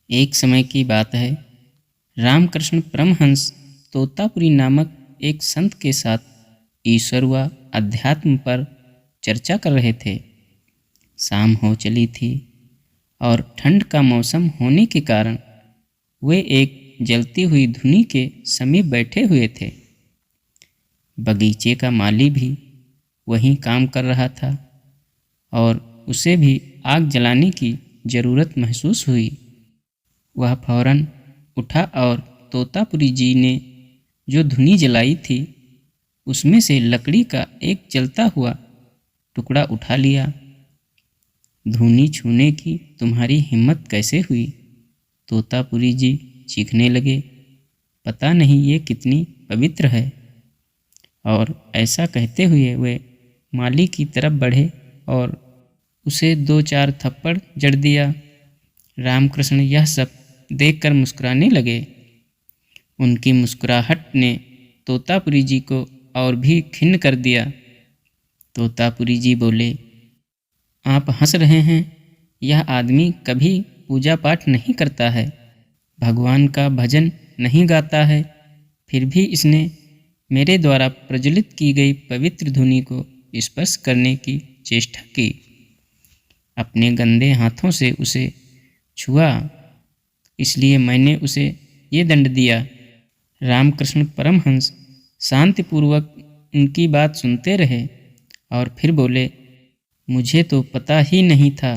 एक समय की बात है, रामकृष्ण परमहंस तोतापुरी नामक एक संत के साथ ईश्वर व अध्यात्म पर चर्चा कर रहे थे। शाम हो चली थी और ठंड का मौसम होने के कारण वे एक जलती हुई धुनी के समीप बैठे हुए थे। बगीचे का माली भी वहीं काम कर रहा था और उसे भी आग जलाने की ज़रूरत महसूस हुई। वह फौरन उठा और तोतापुरी जी ने जो धुनी जलाई थी उसमें से लकड़ी का एक जलता हुआ टुकड़ा उठा लिया। धुनी छूने की तुम्हारी हिम्मत कैसे हुई? तोतापुरी जी चीखने लगे। पता नहीं ये कितनी पवित्र है। और ऐसा कहते हुए वे माली की तरफ बढ़े और उसे 2-4 थप्पड़ जड़ दिया। रामकृष्ण यह सब देखकर मुस्कुराने लगे। उनकी मुस्कुराहट ने तोतापुरी जी को और भी खिन्न कर दिया। तोतापुरी जी बोले, आप हंस रहे हैं। यह आदमी कभी पूजा पाठ नहीं करता है, भगवान का भजन नहीं गाता है, फिर भी इसने मेरे द्वारा प्रज्वलित की गई पवित्र धुनी को स्पर्श करने की चेष्टा की। अपने गंदे हाथों से उसे छुआ, इसलिए मैंने उसे ये दंड दिया। रामकृष्ण परमहंस शांतिपूर्वक उनकी बात सुनते रहे और फिर बोले, मुझे तो पता ही नहीं था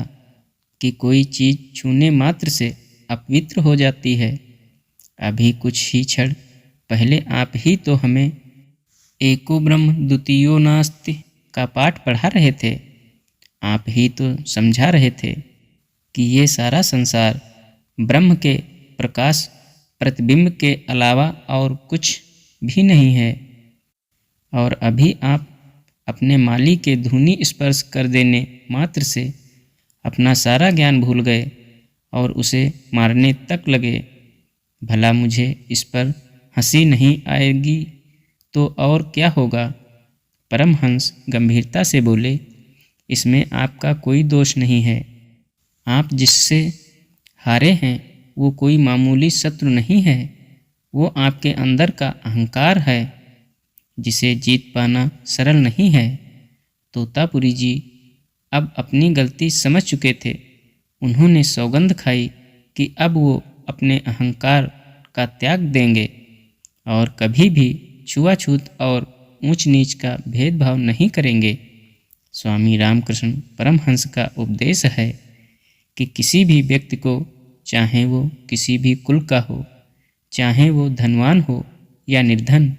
कि कोई चीज़ छूने मात्र से अपवित्र हो जाती है। अभी कुछ ही क्षण पहले आप ही तो हमें एको ब्रह्म द्वितीयो नास्ति का पाठ पढ़ा रहे थे। आप ही तो समझा रहे थे कि ये सारा संसार ब्रह्म के प्रकाश प्रतिबिंब के अलावा और कुछ भी नहीं है। और अभी आप अपने माली के धुनी स्पर्श कर देने मात्र से अपना सारा ज्ञान भूल गए और उसे मारने तक लगे। भला मुझे इस पर हंसी नहीं आएगी तो और क्या होगा? परमहंस गंभीरता से बोले, इसमें आपका कोई दोष नहीं है। आप जिससे हारे हैं वो कोई मामूली शत्रु नहीं है, वो आपके अंदर का अहंकार है जिसे जीत पाना सरल नहीं है। तोतापुरी जी अब अपनी गलती समझ चुके थे। उन्होंने सौगंध खाई कि अब वो अपने अहंकार का त्याग देंगे और कभी भी छुआछूत और ऊंच नीच का भेदभाव नहीं करेंगे। स्वामी रामकृष्ण परमहंस का उपदेश है कि किसी भी व्यक्ति को, चाहे वो किसी भी कुल का हो, चाहे वो धनवान हो या निर्धन,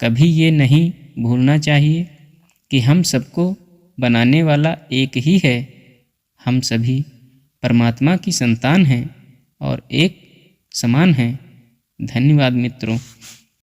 कभी ये नहीं भूलना चाहिए कि हम सबको बनाने वाला एक ही है। हम सभी परमात्मा की संतान हैं और एक समान हैं। धन्यवाद मित्रों।